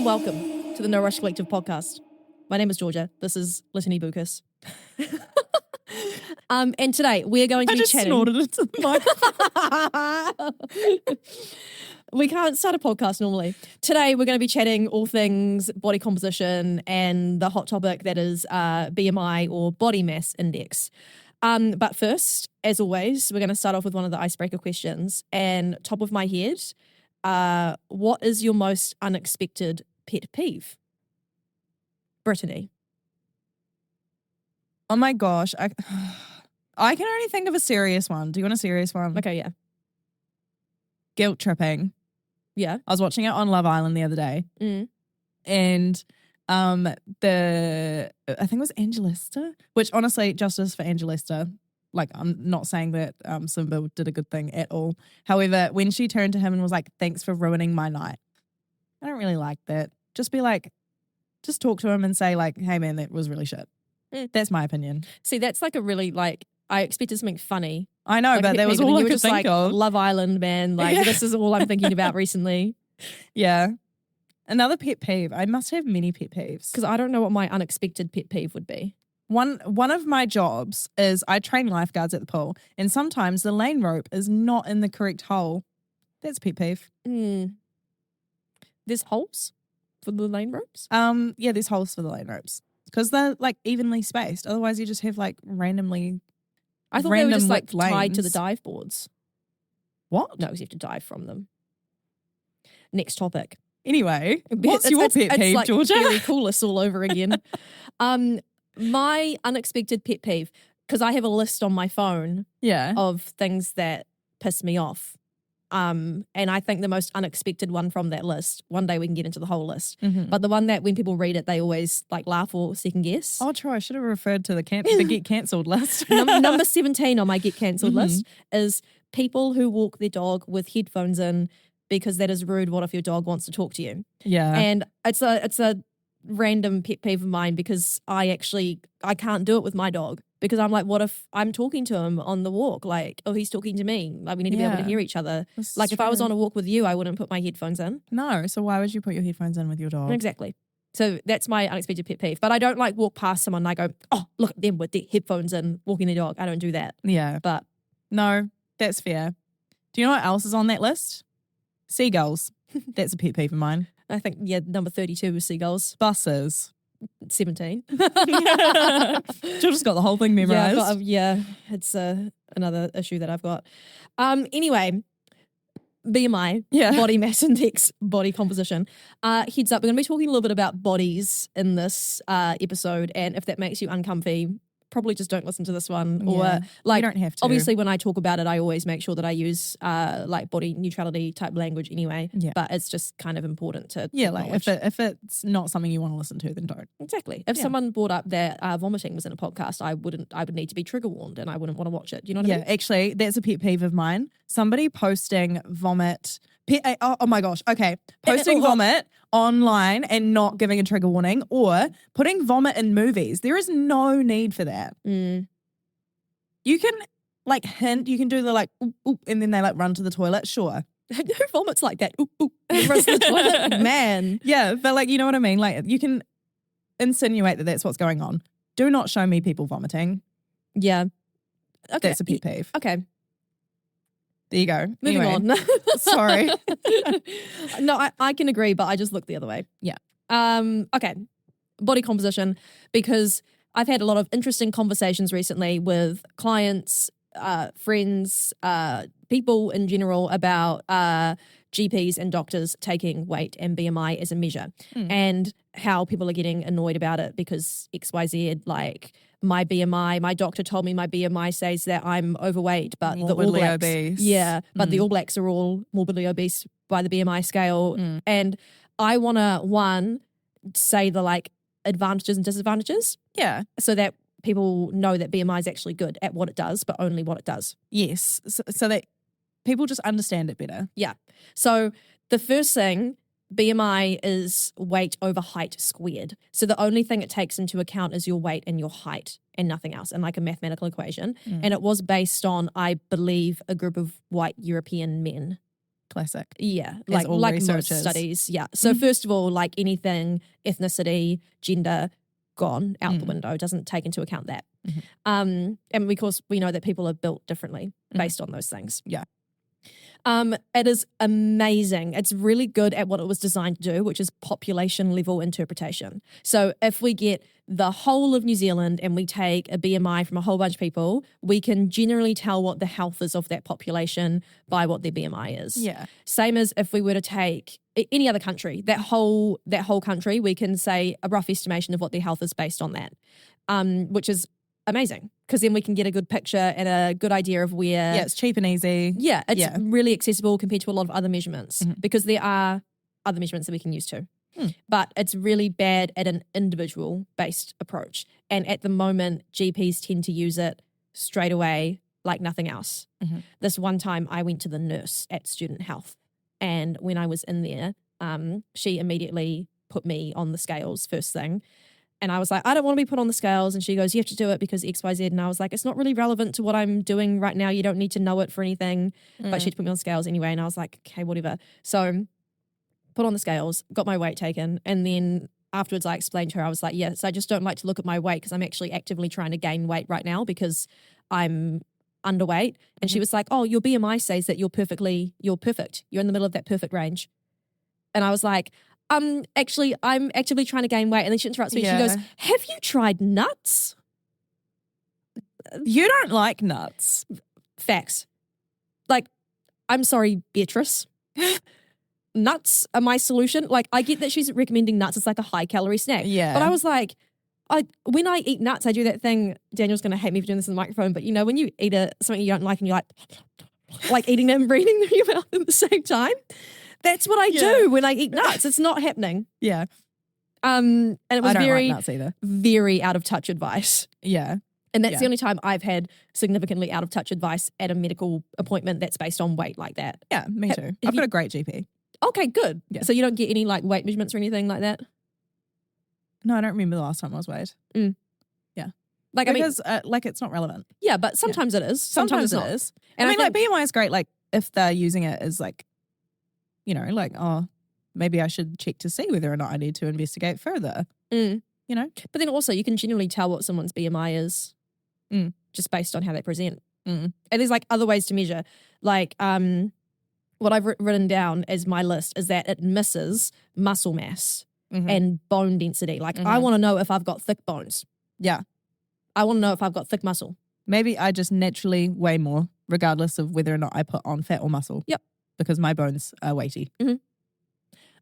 welcome to the No Rush Collective podcast. My name is Georgia. This is Litany Bucas. And today we're going to be chatting. Snorted into the mic. We can't start a podcast normally. Today we're going to be chatting all things body composition and the hot topic that is BMI or body mass index. But first, as always, we're going to start off with one of the icebreaker questions. And top of my head, what is your most unexpected pet peeve? Brittany. Oh my gosh. I can only think of a serious one. Do you want a serious one? Okay, yeah. Guilt tripping. Yeah. I was watching it on Love Island the other day. And I think it was Angelista, which honestly, justice for Angelista. Like, I'm not saying that Simba did a good thing at all. However, when she turned to him and was like, thanks for ruining my night, I don't really like that. Just be like, just talk to him and say like, hey man, that was really shit. That's my opinion. See, that's like a really I expected something funny. I know, like but that was all I could think of. Love Island, man. Like, this is all I'm thinking about recently. Yeah. Another pet peeve. I must have many pet peeves. Because I don't know what my unexpected pet peeve would be. One of my jobs is I train lifeguards at the pool, and sometimes the lane rope is not in the correct hole. That's a pet peeve. There's holes for the lane ropes? Yeah, there's holes for the lane ropes because they're like evenly spaced. Otherwise, you just have like randomly. I thought they were just like lanes. tied to the dive boards. What? No, because you have to dive from them. Next topic. Anyway, what's your pet peeve, like Georgia? Very coolest all over again. My unexpected pet peeve, because I have a list on my phone of things that piss me off. And I think the most unexpected one from that list, one day we can get into the whole list, but the one that when people read it, they always like laugh or second guess. Oh, true. I should have referred to the get cancelled list. Number 17 on my get cancelled list is people who walk their dog with headphones in because that is rude. What if your dog wants to talk to you? Yeah. And it's a random pet peeve of mine because I can't do it with my dog because I'm like, what if I'm talking to him on the walk? Like, oh, he's talking to me. Like, we need to be able to hear each other. That's like, true. If I was on a walk with you, I wouldn't put my headphones in. No. So why would you put your headphones in with your dog? Exactly. So that's my unexpected pet peeve. But I don't like walk past someone and I go, oh, look at them with their headphones in walking their dog. I don't do that. Yeah. But no, that's fair. Do you know what else is on that list? Seagulls. That's a pet peeve of mine. I think, number 32 was seagulls. Buses. 17. Just got the whole thing memorized. It's another issue that I've got. Anyway, BMI, body mass index, body composition. Heads up, we're going to be talking a little bit about bodies in this episode, and if that makes you uncomfy, probably just don't listen to this one. Or like, you don't have to. Obviously, when I talk about it, I always make sure that I use like body neutrality type language anyway. Yeah. But it's just kind of important to like if it's not something you want to listen to, then don't. Exactly. If someone brought up that vomiting was in a podcast, I would need to be trigger warned, and I wouldn't want to watch it. Do you know what I mean? Yeah, actually, that's a pet peeve of mine. Somebody posting vomit. Oh my gosh. Okay. Posting vomit online and not giving a trigger warning, or putting vomit in movies. There is no need for that. You can like hint, you can do the like, oop, oop, and then they like run to the toilet. Sure. Who vomits like that? Oop, oop, and runs to the toilet. Man. Yeah. But like, you know what I mean? Like, you can insinuate that that's what's going on. Do not show me people vomiting. Yeah. Okay. That's a pet peeve. Okay. There you go. Moving on. Sorry. No, I can agree, but I just look the other way. Yeah. Okay. Body composition, because I've had a lot of interesting conversations recently with clients, friends, people in general about GPs and doctors taking weight and BMI as a measure and how people are getting annoyed about it because XYZ, like my BMI, my doctor told me my BMI says that I'm overweight, but the All Blacks, obese. Yeah, but the All Blacks are all morbidly obese by the BMI scale. And I want to, say the like advantages and disadvantages. Yeah. So that people know that BMI is actually good at what it does, but only what it does. Yes. So that people just understand it better. Yeah. So the first thing, BMI is weight over height squared. So the only thing it takes into account is your weight and your height and nothing else, and like a mathematical equation. And it was based on, I believe, a group of white European men. Classic. Yeah, As all like research most is. studies. Yeah. So first of all, like anything, ethnicity, gender, gone out the window. Doesn't take into account that. And because we know that people are built differently based on those things. Yeah. It is amazing. It's really good at what it was designed to do, which is population level interpretation. So if we get the whole of New Zealand and we take a BMI from a whole bunch of people, we can generally tell what the health is of that population by what their BMI is. Yeah. Same as if we were to take any other country, that whole country, we can say a rough estimation of what their health is based on that, which is amazing because then we can get a good picture and a good idea of where. Yeah, it's cheap and easy. Yeah, it's really accessible compared to a lot of other measurements because there are other measurements that we can use too. But it's really bad at an individual-based approach. And at the moment, GPs tend to use it straight away like nothing else. This one time I went to the nurse at Student Health, and when I was in there, she immediately put me on the scales first thing. And I was like, I don't want to be put on the scales. And she goes, you have to do it because X, Y, Z. And I was like, it's not really relevant to what I'm doing right now. You don't need to know it for anything. But she had to put me on scales anyway. And I was like, okay, whatever. So put on the scales, got my weight taken. And then afterwards I explained to her, I was like, yes, I just don't like to look at my weight because I'm actually actively trying to gain weight right now because I'm underweight. And she was like, oh, your BMI says that you're perfect. You're in the middle of that perfect range. And I was like, I'm actively trying to gain weight. And then she interrupts me. Yeah. She goes, have you tried nuts? You don't like nuts. Facts. Like, I'm sorry, Beatrice. Nuts are my solution. Like, I get that she's recommending nuts. It's like a high calorie snack. Yeah. But I was like, when I eat nuts, I do that thing. Daniel's going to hate me for doing this in the microphone. But you know, when you eat something you don't like and you're like eating them and breathing them in your mouth at the same time. That's what I do when I eat nuts. It's not happening. Yeah. And it was I don't very, like nuts either. very out of touch advice. Yeah. And that's the only time I've had significantly out of touch advice at a medical appointment that's based on weight like that. Yeah, me too. I've got a great GP. Okay, good. Yeah. So you don't get any like weight measurements or anything like that? No, I don't remember the last time I was weighed. Yeah. Like, because it's not relevant. Yeah, but sometimes it is. Sometimes it it's not. is. And I mean, like BMI is great. Like if they're using it as like, you know, like, oh, maybe I should check to see whether or not I need to investigate further. You know? But then also you can generally tell what someone's BMI is just based on how they present. And there's like other ways to measure. Like what I've written down as my list is that it misses muscle mass and bone density. Like I want to know if I've got thick bones. Yeah. I want to know if I've got thick muscle. Maybe I just naturally weigh more regardless of whether or not I put on fat or muscle. Yep. Because my bones are weighty.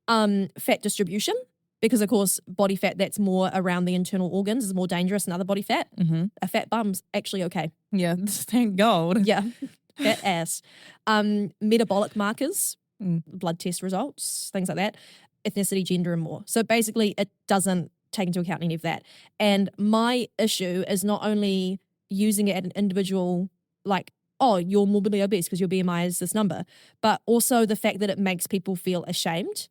Fat distribution, because of course body fat that's more around the internal organs is more dangerous than other body fat. A fat bum's actually okay. Yeah, thank God. Yeah, fat ass. Metabolic markers, blood test results, things like that. Ethnicity, gender, and more. So basically it doesn't take into account any of that. And my issue is not only using it at an individual, like, oh, you're morbidly obese because your BMI is this number, but also the fact that it makes people feel ashamed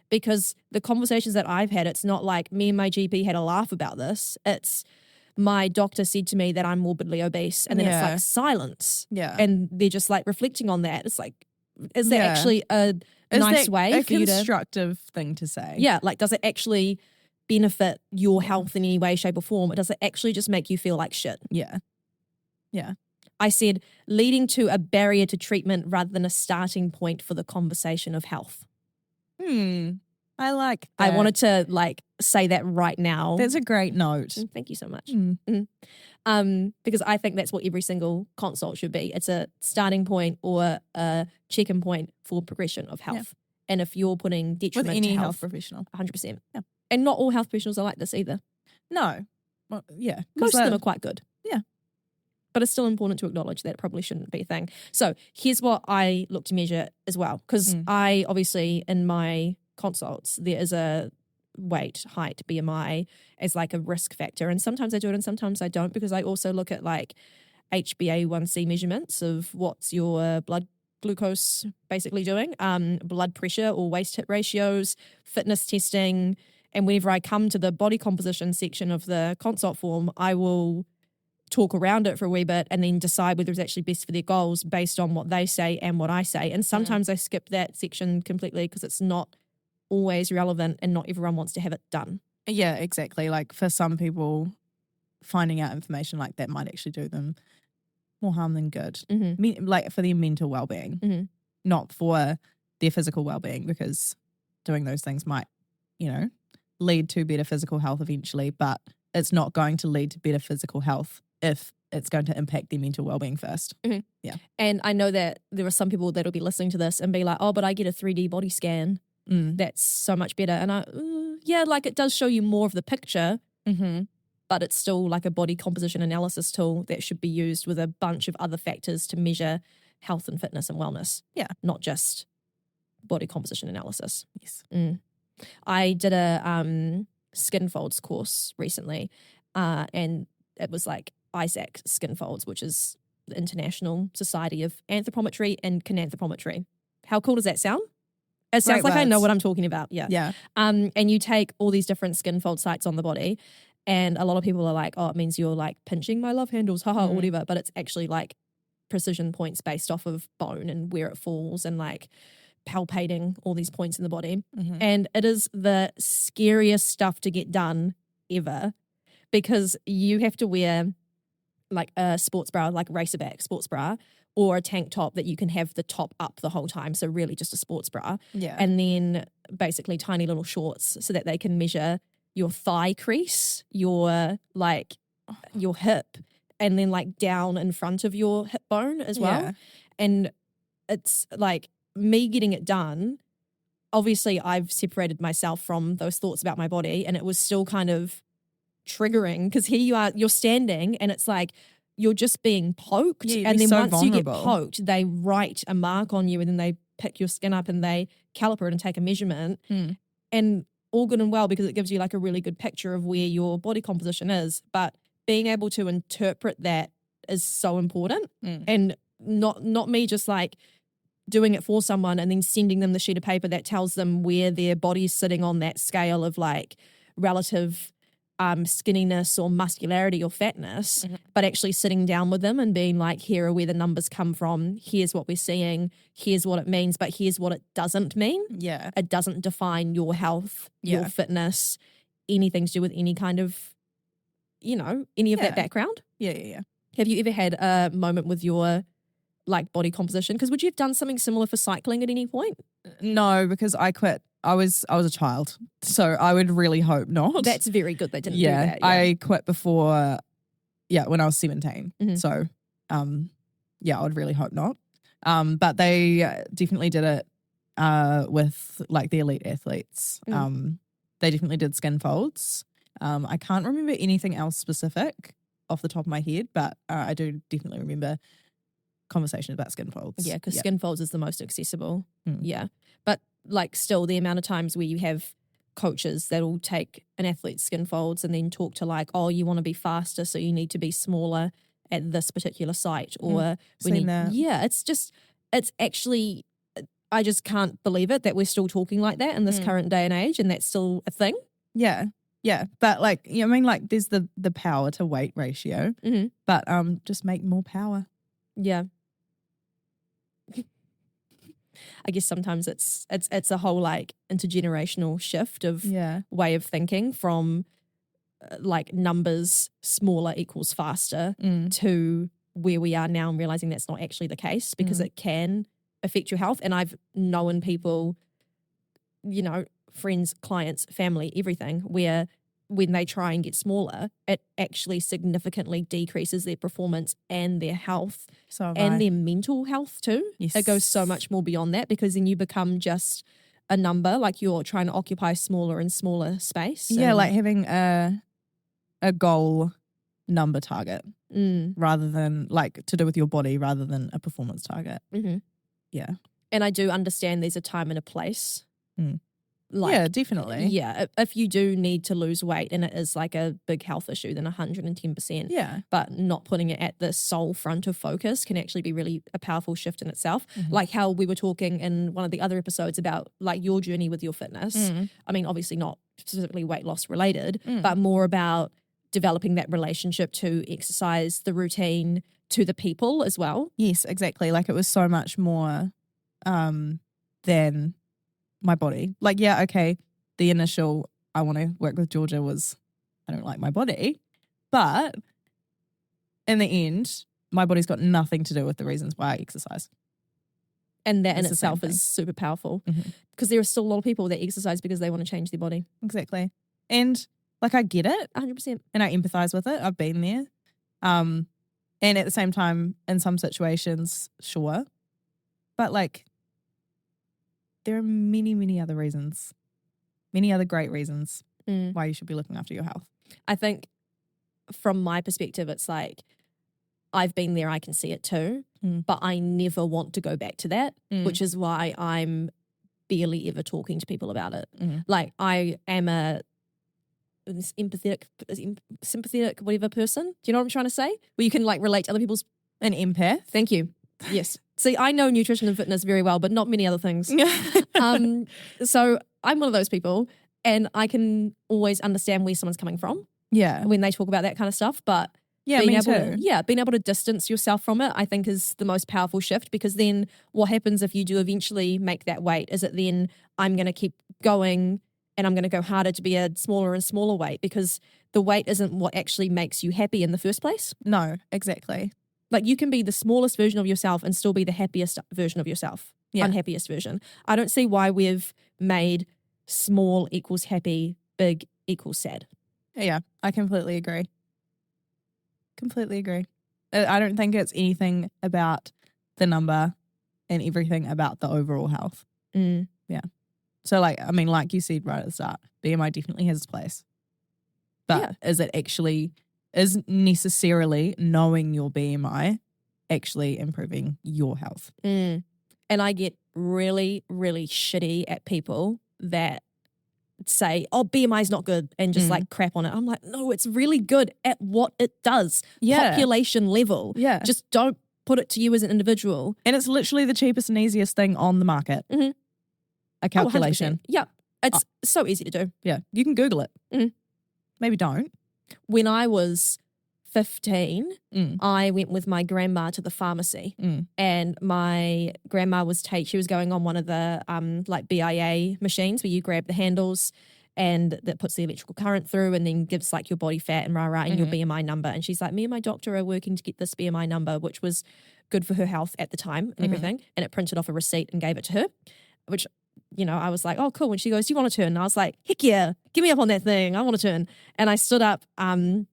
because the conversations that I've had, it's not like me and my GP had a laugh about this. It's my doctor said to me that I'm morbidly obese and then it's like silence. Yeah. And they're just like reflecting on that. It's like, is that actually a nice way for you to... a constructive thing to say? Yeah, like does it actually benefit your health in any way, shape or form? Or does it actually just make you feel like shit? Yeah. Yeah. I said leading to a barrier to treatment rather than a starting point for the conversation of health. I like that. I wanted to like say that right now. That's a great note. Thank you so much. Because I think that's what every single consult should be. It's a starting point or a check-in point for progression of health. Yeah. And if you're putting detriment with any to health professional, 100%. Yeah. And not all health professionals are like this either. No. Well, yeah. Most of them are quite good. Yeah. But it's still important to acknowledge that it probably shouldn't be a thing. So here's what I look to measure as well. Because I obviously, in my consults, there is a weight, height, BMI as like a risk factor. And sometimes I do it and sometimes I don't because I also look at like HbA1c measurements of what's your blood glucose basically doing, blood pressure or waist hip ratios, fitness testing. And whenever I come to the body composition section of the consult form, I will talk around it for a wee bit and then decide whether it's actually best for their goals based on what they say and what I say. And sometimes I skip that section completely because it's not always relevant and not everyone wants to have it done. Yeah, exactly. Like for some people, finding out information like that might actually do them more harm than good. Like for their mental well-being, not for their physical well-being, because doing those things might, you know, lead to better physical health eventually, but it's not going to lead to better physical health if it's going to impact their mental well-being first. Yeah. And I know that there are some people that'll be listening to this and be like, oh, but I get a 3D body scan. That's so much better. And yeah, like it does show you more of the picture, but it's still like a body composition analysis tool that should be used with a bunch of other factors to measure health and fitness and wellness. Yeah. Not just body composition analysis. Yes. I did a skin folds course recently, and it was like ISAC skin folds, which is the International Society of Anthropometry and Kinanthropometry. How cool does that sound? It sounds like I know what I'm talking about. Yeah. Yeah. And you take all these different skin fold sites on the body, and a lot of people are like, oh, it means you're like pinching my love handles, haha, or whatever. But it's actually like precision points based off of bone and where it falls and like palpating all these points in the body. And it is the scariest stuff to get done ever, because you have to wear like a sports bra, like racerback sports bra, or a tank top that you can have the top up the whole time. So really just a sports bra. Yeah. And then basically tiny little shorts so that they can measure your thigh crease, your hip, and then like down in front of your hip bone as well. Yeah. And it's like me getting it done. Obviously I've separated myself from those thoughts about my body, and it was still kind of triggering because here you are, you're standing and it's like you're just being poked, and then once you get poked, they write a mark on you and then they pick your skin up and they caliper it and take a measurement. And all good and well because it gives you like a really good picture of where your body composition is, but being able to interpret that is so important. And not me just like doing it for someone and then sending them the sheet of paper that tells them where their body's sitting on that scale of like relative skinniness or muscularity or fatness, but actually sitting down with them and being like, here are where the numbers come from, here's what we're seeing, here's what it means, but here's what it doesn't mean. Yeah. It doesn't define your health, your fitness, anything to do with any kind of, you know, any of that background. Yeah. Have you ever had a moment with your like body composition? Because would you have done something similar for cycling at any point? No, because I quit. I was a child, so I would really hope not. That's very good they didn't do that. Yeah. I quit before, when I was 17. So, I would really hope not. But they definitely did it with like the elite athletes. They definitely did skin folds. I can't remember anything else specific off the top of my head, but I do definitely remember conversation about skin folds. Yeah, because skin folds is the most accessible. Yeah. But like still the amount of times where you have coaches that'll take an athlete's skin folds and then talk to like, oh, you want to be faster, so you need to be smaller at this particular site. Or it's actually, I just can't believe it that we're still talking like that in this current day and age, and that's still a thing. Yeah. But like, I mean, like there's the power to weight ratio, but just make more power. Yeah. I guess sometimes it's a whole like intergenerational shift of way of thinking from like numbers smaller equals faster to where we are now and realizing that's not actually the case, because it can affect your health. And I've known people, you know, friends, clients, family, everything, where when they try and get smaller, it actually significantly decreases their performance and their health and their mental health too. Yes. It goes so much more beyond that, because then you become just a number, like you're trying to occupy smaller and smaller space. Yeah, like having a goal number target rather than like to do with your body rather than a performance target. Yeah. And I do understand there's a time and a place. Like, yeah, definitely. Yeah, if you do need to lose weight and it is like a big health issue, then 110%. Yeah. But not putting it at the sole front of focus can actually be really a powerful shift in itself. Like how we were talking in one of the other episodes about like your journey with your fitness. I mean, obviously not specifically weight loss related, but more about developing that relationship to exercise, the routine, to the people as well. Yes, exactly. Like it was so much more than my body. Like, yeah, okay, the initial I want to work with Georgia was I don't like my body. But in the end, my body's got nothing to do with the reasons why I exercise. And that in It's the same itself thing. is super powerful because there are still a lot of people that exercise because they want to change their body. Exactly. And like I get it 100%. and I empathize with it. I've been there. And at the same time, in some situations, sure. But like there are many, many other reasons, many other great reasons why you should be looking after your health. I think from my perspective, it's like I've been there, I can see it too, but I never want to go back to that, which is why I'm barely ever talking to people about it. Like I am a sympathetic, whatever person. Do you know what I'm trying to say? Where you can like relate to other people's... An empath? Thank you. Yes. See, I know nutrition and fitness very well, but not many other things. So I'm one of those people and I can always understand where someone's coming from. Yeah. When they talk about that kind of stuff, but Yeah, being me able too. being able to distance yourself from it, I think is the most powerful shift, because then what happens if you do eventually make that weight? Is it then I'm going to keep going and I'm going to go harder to be a smaller and smaller weight, because the weight isn't what actually makes you happy in the first place? No, exactly. Like you can be the smallest version of yourself and still be the happiest version of yourself, unhappiest version. I don't see why we've made small equals happy, big equals sad. Yeah, I completely agree. Completely agree. I don't think it's anything about the number and everything about the overall health. Yeah. So like, I mean, like you said right at the start, BMI definitely has its place. But is necessarily knowing your BMI actually improving your health? And I get really, really shitty at people that say, oh, BMI is not good, and just like crap on it. I'm like, no, it's really good at what it does. Population level. Yeah. Just don't put it to you as an individual. And it's literally the cheapest and easiest thing on the market. A calculation. Yeah. It's so easy to do. Yeah. You can Google it. Maybe don't. When I was 15, I went with my grandma to the pharmacy, and my grandma she was going on one of the like BIA machines where you grab the handles and that puts the electrical current through and then gives like your body fat and and your BMI number. And she's like, me and my doctor are working to get this BMI number, which was good for her health at the time and everything. And it printed off a receipt and gave it to her, which, you know, I was like, oh, cool. And she goes, do you want to turn? And I was like, heck yeah, get me up on that thing. I want to turn. And I stood up and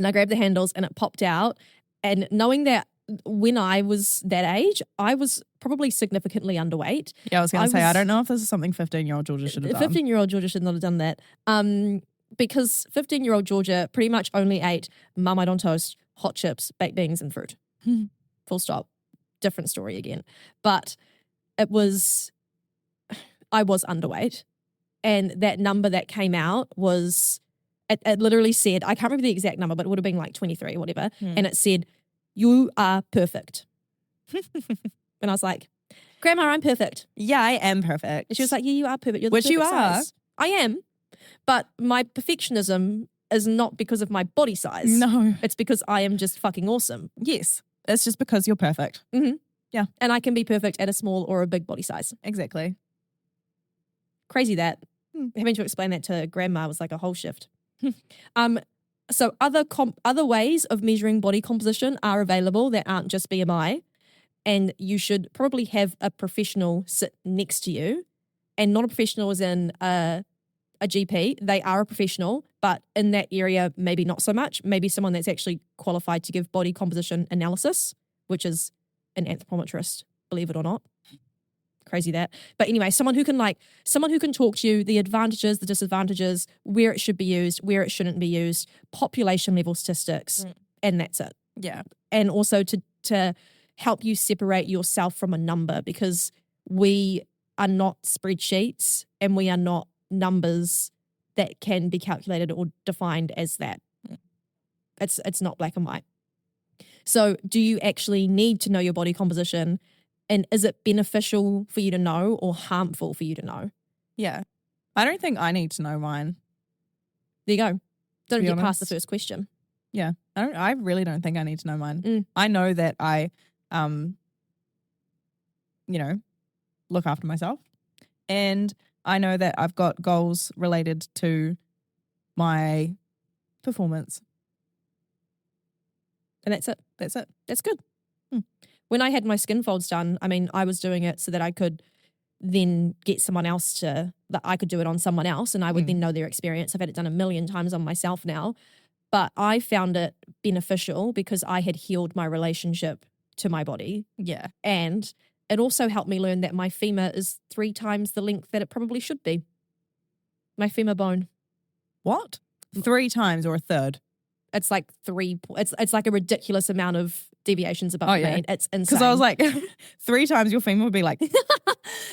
I grabbed the handles and it popped out. And knowing that when I was that age, I was probably significantly underweight. Yeah, I was going to say, I don't know if this is something 15-year-old Georgia should have done. 15-year-old Georgia should not have done that. Because 15-year-old Georgia pretty much only ate Marmite on toast, hot chips, baked beans and fruit. Full stop. Different story again. But I was underweight. And that number that came out was... It literally said, I can't remember the exact number, but it would have been like 23 or whatever. And it said, you are perfect. And I was like, Grandma, I'm perfect. Yeah, I am perfect. And she was like, yeah, you are perfect. You're the Which you perfect are. size. I am. But my perfectionism is not because of my body size. No. It's because I am just fucking awesome. Yes. It's just because you're perfect. Yeah. And I can be perfect at a small or a big body size. Exactly. Crazy that. Having to explain that to Grandma was like a whole shift. So other ways of measuring body composition are available that aren't just BMI, and you should probably have a professional sit next to you, and not a professional as in a GP. They are a professional, but in that area, maybe not so much. Maybe someone that's actually qualified to give body composition analysis, which is an anthropometrist, believe it or not. Crazy that. But anyway, someone who can talk to you, the advantages, the disadvantages, where it should be used, where it shouldn't be used, population level statistics, and that's it. Yeah. And also to help you separate yourself from a number, because we are not spreadsheets and we are not numbers that can be calculated or defined as that. It's not black and white. So do you actually need to know your body composition? And is it beneficial for you to know or harmful for you to know? Yeah. I don't think I need to know mine. There you go. Don't be get past the honest. first question. Yeah. I really don't think I need to know mine. Mm. I know that I, you know, look after myself. And I know that I've got goals related to my performance. And that's it. That's it. That's good. Hmm. When I had my skin folds done, I mean, I was doing it so that I could then get someone else that I could do it on someone else and I would then know their experience. I've had it done a million times on myself now. But I found it beneficial because I had healed my relationship to my body. Yeah. And it also helped me learn that my femur is 3 times the length that it probably should be. My femur bone. What? 3 times or a third? It's like 3. It's like a ridiculous amount of deviations above the mean. It's insane. Because I was like, 3 times your femur would be like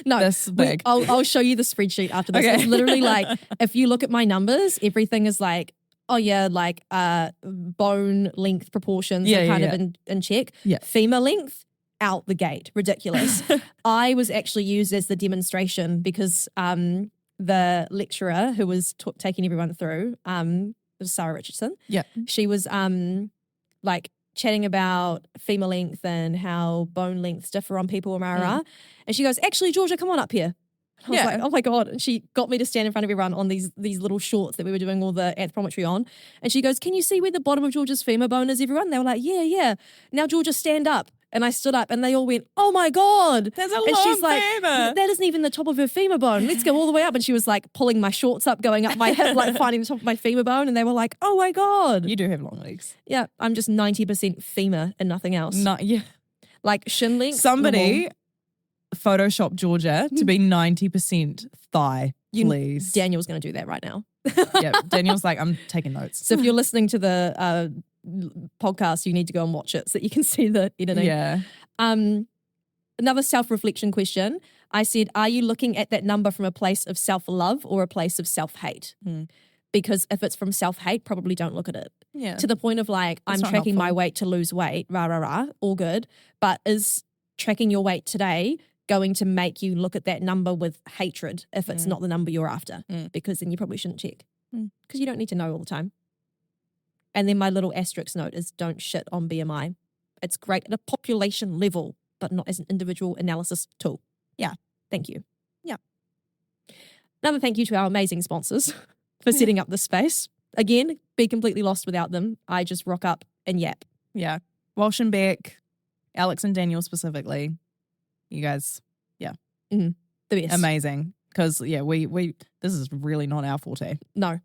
no, this big. I'll show you the spreadsheet after this. Okay. It's literally like, if you look at my numbers, everything is like, oh yeah, like bone length proportions are kind of in check. Yeah. Femur length, out the gate. Ridiculous. I was actually used as the demonstration because the lecturer who was taking everyone through, was Sarah Richardson. Yeah. She was like chatting about femur length and how bone lengths differ on people, and she goes, actually, Georgia, come on up here. I was like, oh my God. And she got me to stand in front of everyone on these little shorts that we were doing all the anthropometry on. And she goes, can you see where the bottom of Georgia's femur bone is, everyone? They were like, yeah. Now, Georgia, stand up. And I stood up and they all went, oh my God. There's a and long she's like, femur. that isn't even the top of her femur bone. Let's go all the way up. And she was like pulling my shorts up, going up my hip, like finding the top of my femur bone. And they were like, oh my God. You do have long legs. Yeah, I'm just 90% femur and nothing else. Yeah. Like shin length. Somebody Photoshop Georgia to be 90% thigh, please. Daniel's going to do that right now. Yeah, Daniel's like, I'm taking notes. So if you're listening to the podcast, you need to go and watch it so that you can see the editing. Yeah. Another self-reflection question. I said, are you looking at that number from a place of self-love or a place of self-hate? Because if it's from self-hate, probably don't look at it. Yeah. To the point of like, That's I'm not tracking my helpful. weight to lose weight, all good. But is tracking your weight today going to make you look at that number with hatred if it's not the number you're after? Because then you probably shouldn't check. Because you don't need to know all the time. And then my little asterisk note is don't shit on BMI. It's great at a population level, but not as an individual analysis tool. Yeah. Thank you. Yeah. Another thank you to our amazing sponsors for setting up this space. Again, be completely lost without them. I just rock up and yap. Yeah. Walsh and Beck, Alex and Daniel specifically. You guys, The best. amazing. Because, we this is really not our forte. No.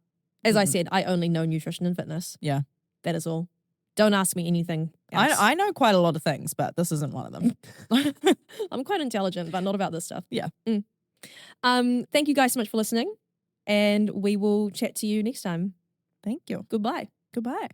As I said, I only know nutrition and fitness. Yeah. That is all. Don't ask me anything else. I know quite a lot of things, but this isn't one of them. I'm quite intelligent, but not about this stuff. Yeah. Thank you guys so much for listening, and we will chat to you next time. Thank you. Goodbye. Goodbye.